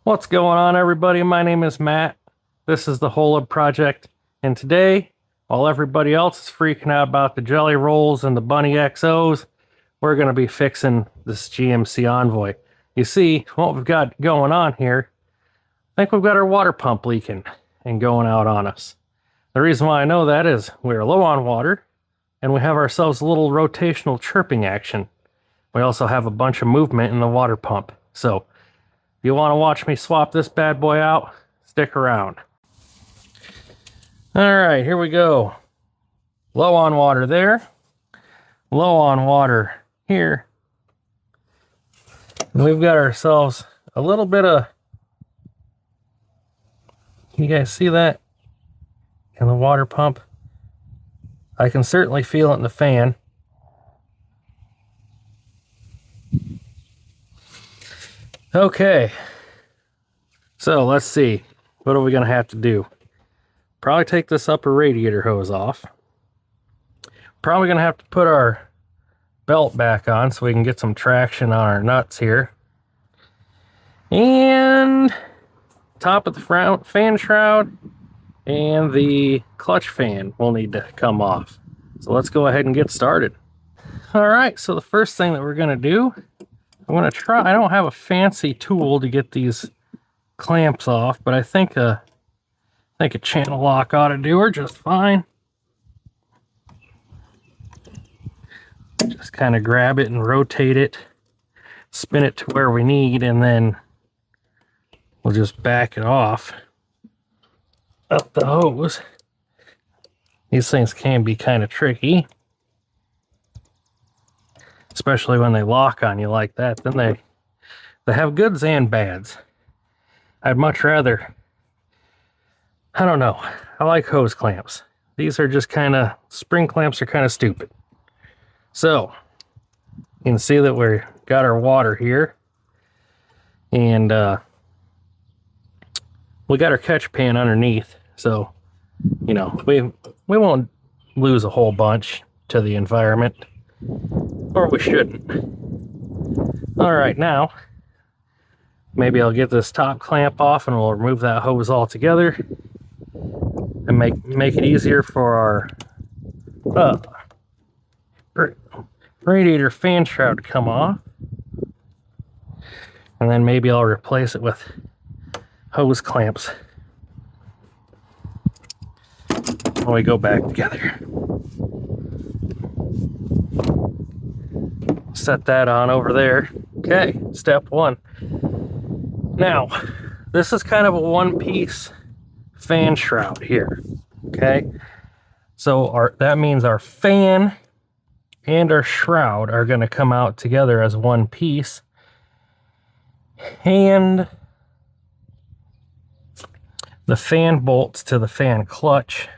What's going on, everybody? My name is Matt. This is the Holub Project, and today, while everybody else is freaking out about the Jelly Rolls and the Bunny XOs, we're going to be fixing this GMC Envoy. You see, what we've got going on here, I think we've got our water pump leaking and going out on us. The reason why I know that is we're low on water, and we have ourselves a little rotational chirping action. We also have a bunch of movement in the water pump, so if you want to watch me swap this bad boy out, stick around. All right, here we go. Low on water there. Low on water here. And we've got ourselves a little bit of... You guys see that? In the water pump? I can certainly feel it in the fan. Okay, so let's see. What are we going to have to do? Probably take this upper radiator hose off. Probably going to have to put our belt back on so we can get some traction on our nuts here. And top of the fan shroud and the clutch fan will need to come off. So let's go ahead and get started. All right, so the first thing that we're going to do, I'm going to try, I don't have a fancy tool to get these clamps off, but I think a channel lock ought to do her just fine. Just kind of grab it and rotate it, spin it to where we need, and then we'll just back it off up the hose. These things can be kind of tricky, especially when they lock on you like that. Then they have goods and bads. I'd much rather, I don't know, I like hose clamps. These are just kind of, spring clamps are kind of stupid. So, you can see that we've got our water here. And we got our catch pan underneath. So, you know, we won't lose a whole bunch to the environment. Or we shouldn't. All right, now, maybe I'll get this top clamp off and we'll remove that hose altogether and make it easier for our radiator fan shroud to come off. And then maybe I'll replace it with hose clamps when we go back together. Set that on over there. Okay, step one. Now, this is kind of a one-piece fan shroud here. Okay, so that means our fan and our shroud are going to come out together as one piece. And the fan bolts to the fan clutch,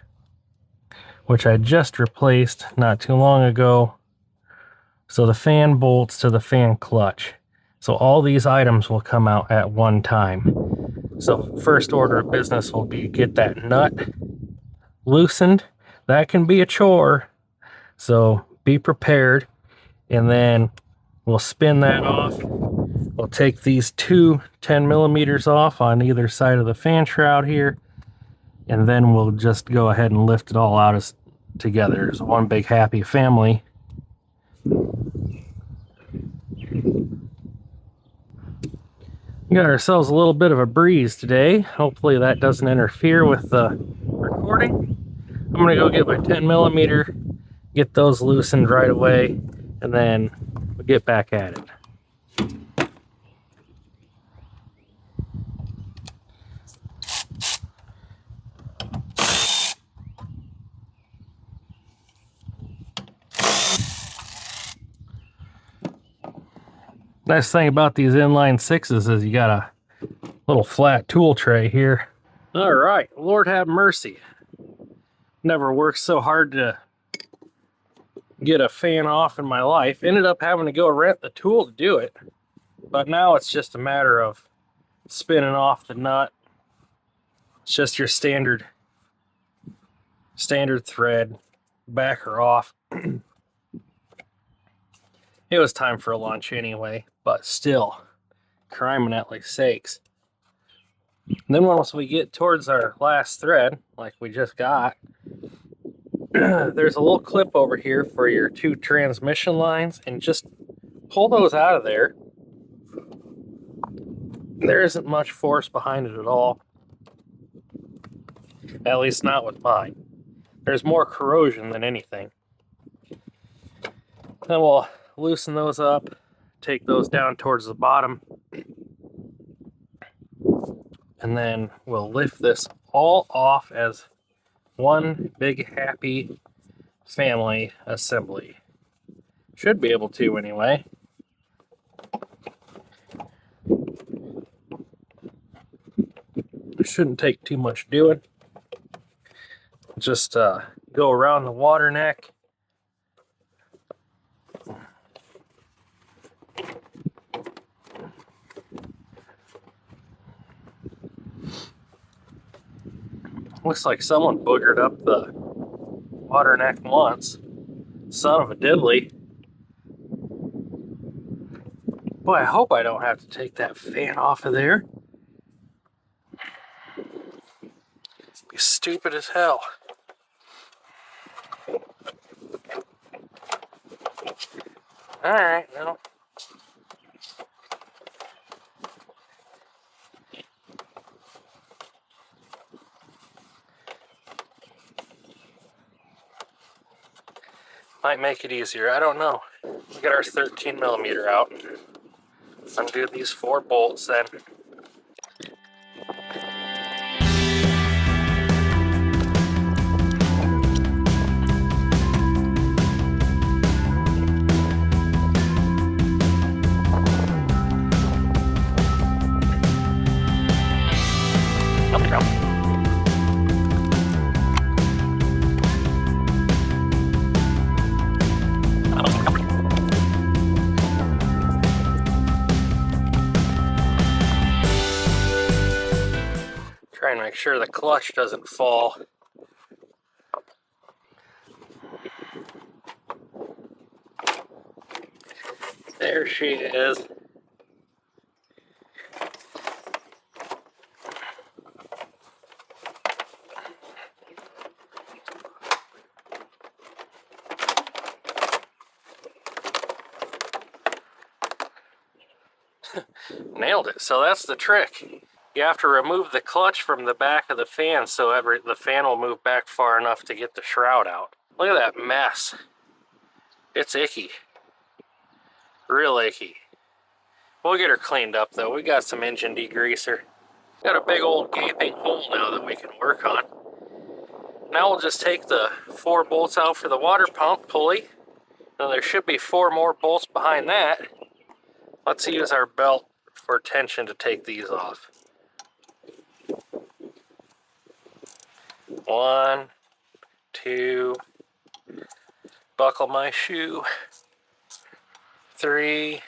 which I just replaced not too long ago. So the fan bolts to the fan clutch. So all these items will come out at one time. So first order of business will be get that nut loosened. That can be a chore, so be prepared. And then we'll spin that off. We'll take these two 10 millimeters off on either side of the fan shroud here. And then we'll just go ahead and lift it all out as together as one big happy family. We got ourselves a little bit of a breeze today. Hopefully that doesn't interfere with the recording. I'm going to go get my 10 millimeter, get those loosened right away, and then we'll get back at it. Nice thing about these inline sixes is you got a little flat tool tray here. All right, Lord have mercy. Never worked so hard to get a fan off in my life. Ended up having to go rent the tool to do it. But now it's just a matter of spinning off the nut. It's just your standard thread, back her off. It was time for lunch anyway, but still, criminally sakes. And then once we get towards our last thread, like we just got, there's a little clip over here for your 2 transmission lines, and just pull those out of there. There isn't much force behind it at all. At least not with mine. There's more corrosion than anything. Then we'll loosen those up, take those down towards the bottom, and then we'll lift this all off as one big happy family assembly. Should be able to anyway. It shouldn't take too much doing. Just go around the water neck. Looks like someone boogered up the water neck once. Son of a diddly. Boy, I hope I don't have to take that fan off of there. It'd be stupid as hell. Alright, well. Might make it easier, I don't know. We'll get our 13mm out. Undo these 4 bolts then. Try and make sure the clutch doesn't fall. There she is. Nailed it. So that's the trick. You have to remove the clutch from the back of the fan so the fan will move back far enough to get the shroud out. Look at that mess. It's icky. Real icky. We'll get her cleaned up though. We got some engine degreaser. Got a big old gaping hole now that we can work on. Now we'll just take the 4 bolts out for the water pump pulley. Now there should be 4 more bolts behind that. Let's use our belt for tension to take these off. 1, 2, buckle my shoe. 3,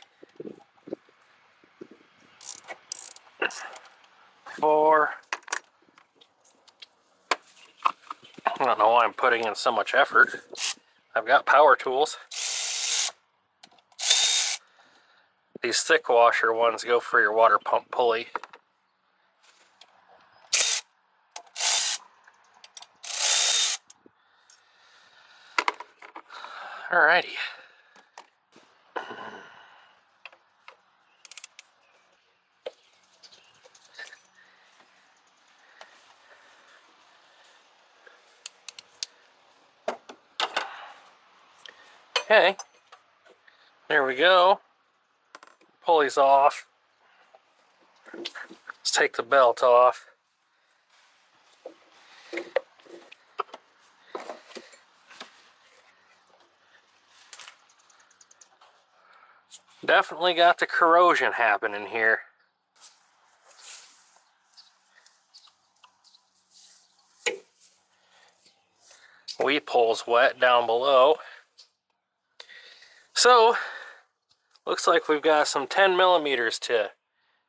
4. I don't know why I'm putting in so much effort. I've got power tools. These thick washer ones go for your water pump pulley. Alrighty. Okay, there we go. Pulley's off. Let's take the belt off. Definitely got the corrosion happening here. Weep hole's wet down below. So, looks like we've got some 10mm to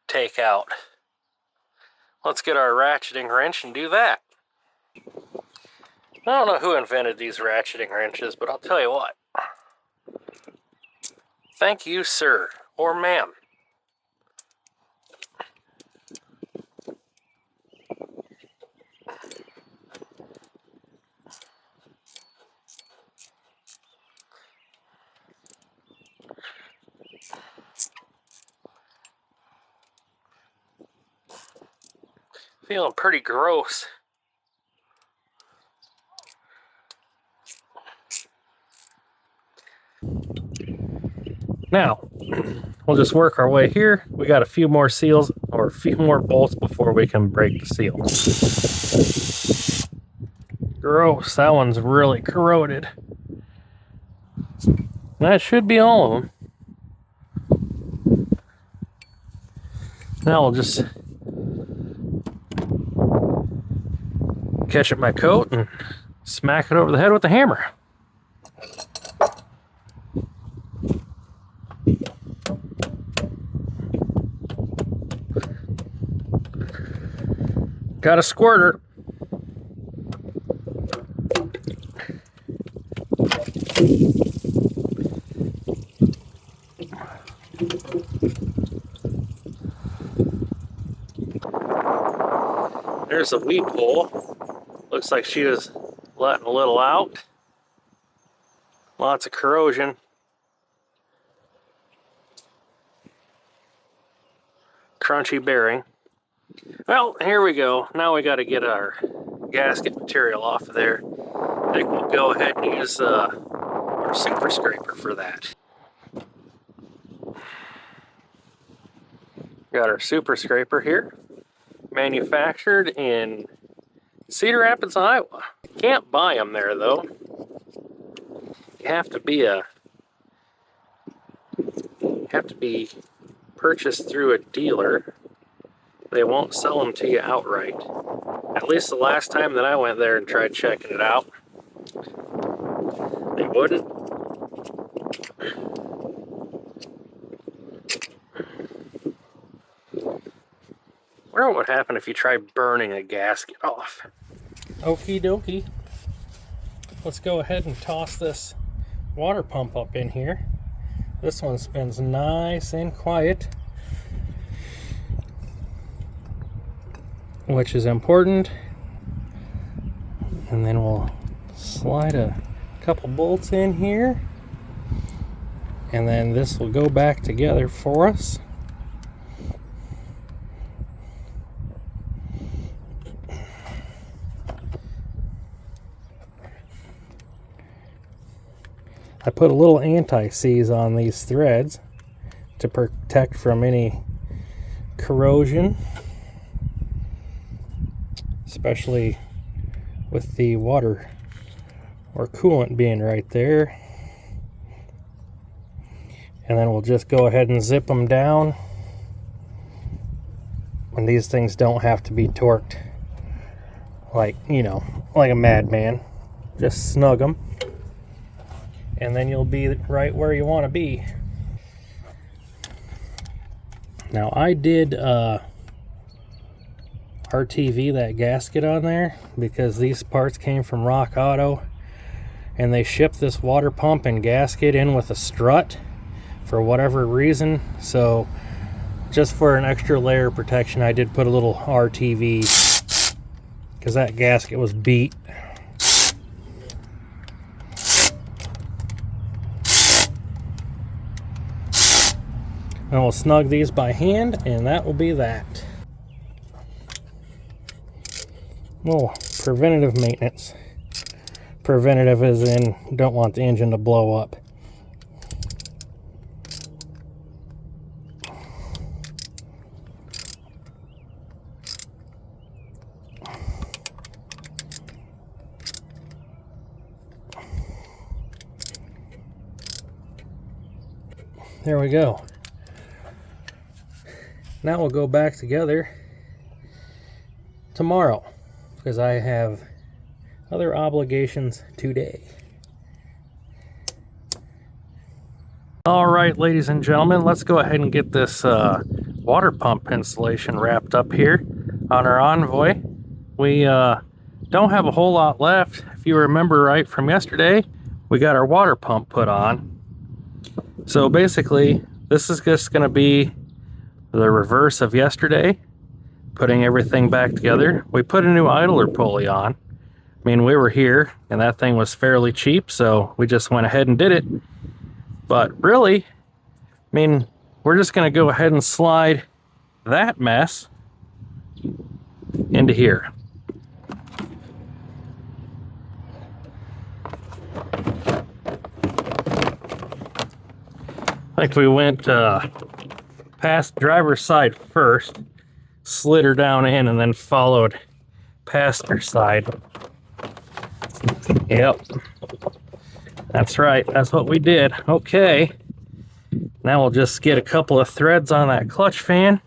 take out. Let's get our ratcheting wrench and do that. I don't know who invented these ratcheting wrenches, but I'll tell you what. Thank you, sir, or ma'am. Feeling pretty gross. Now, we'll just work our way here. We got a few more seals, or a few more bolts before we can break the seal. Gross, that one's really corroded. That should be all of them. Now we'll just catch up my coat and smack it over the head with the hammer. Got a squirter. There's a weep hole. Looks like she was letting a little out. Lots of corrosion. Crunchy bearing. Well, here we go. Now we got to get our gasket material off of there. I think we'll go ahead and use our super scraper for that. Got our super scraper here. Manufactured in Cedar Rapids, Iowa. Can't buy them there though. You have to be purchased through a dealer. They won't sell them to you outright. At least the last time that I went there and tried checking it out, they wouldn't. I wonder what would happen if you try burning a gasket off. Okie dokie. Let's go ahead and toss this water pump up in here. This one spins nice and quiet, which is important. And then we'll slide a couple bolts in here, and then this will go back together for us. I put a little anti-seize on these threads to protect from any corrosion, especially with the water or coolant being right there. And then we'll just go ahead and zip them down. And these things don't have to be torqued like, you know, like a madman. Just snug them, and then you'll be right where you want to be. Now I did RTV that gasket on there because these parts came from Rock Auto, and they shipped this water pump and gasket in with a strut for whatever reason. So just for an extra layer of protection, I did put a little RTV because that gasket was beat. And we'll snug these by hand, and that will be that. Well, preventative maintenance. Preventative as in, don't want the engine to blow up. There we go. Now we'll go back together tomorrow because I have other obligations today. All right, ladies and gentlemen, let's go ahead and get this water pump installation wrapped up here on our Envoy. We don't have a whole lot left. If you remember right from yesterday, we got our water pump put on. So basically, this is just going to be the reverse of yesterday, putting everything back together. We put a new idler pulley on. I mean, we were here and that thing was fairly cheap, so we just went ahead and did it. But really, I mean, we're just going to go ahead and slide that mess into here. Like we went past driver's side first, slid her down in, and then followed passenger side. Yep, that's right, that's what we did. Okay, now we'll just get a couple of threads on that clutch fan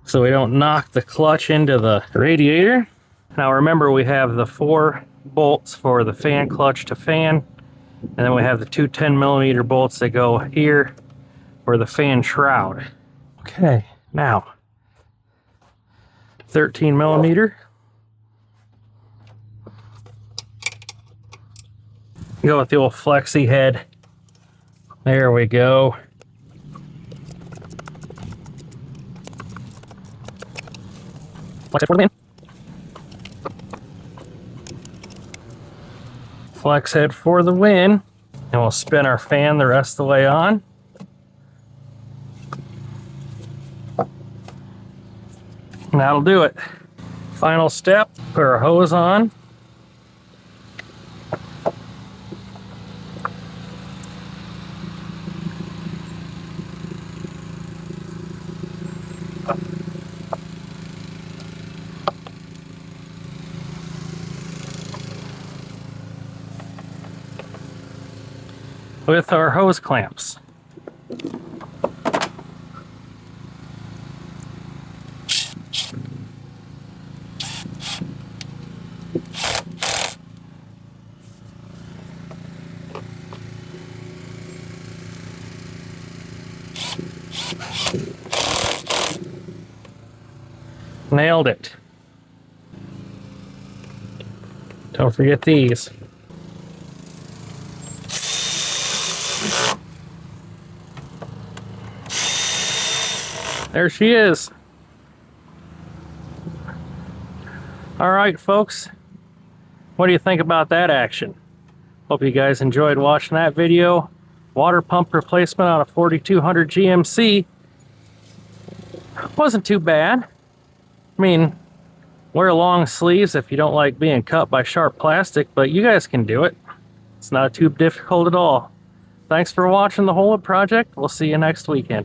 so we don't knock the clutch into the radiator. Now remember, we have the 4 bolts for the fan clutch to fan, and then we have the 2 10mm bolts that go here for the fan shroud. Okay, now 13mm. Go with the old flexi head. There we go. Flex head for the win. Flex head for the win. And we'll spin our fan the rest of the way on. And that'll do it. Final step, put our hose on. With our hose clamps. Nailed it. Don't forget these. There she is. All right, folks. What do you think about that action? Hope you guys enjoyed watching that video. Water pump replacement on a 4200 GMC. Wasn't too bad. I mean, wear long sleeves if you don't like being cut by sharp plastic, but you guys can do it. It's not too difficult at all. Thanks for watching the whole project. We'll see you next weekend.